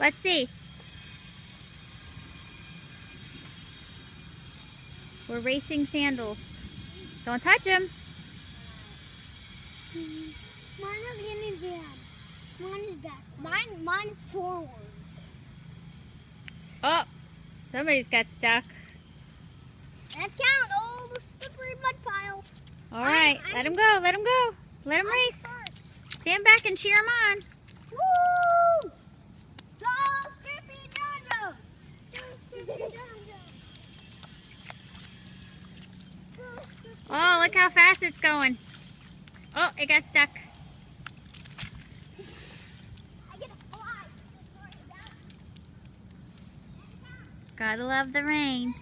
Let's see. We're racing Sandals. Don't touch him. Mine is in his hand. Mine is back. Mine is forwards. Oh, somebody's got stuck. Let's count all the slippery mud pile. All right, let him go. Let him go. Let him race. First. Stand back and cheer him on. Woo! Go, Skippy Jojo! Oh, look how fast it's going. Oh, it got stuck. Gotta love the rain.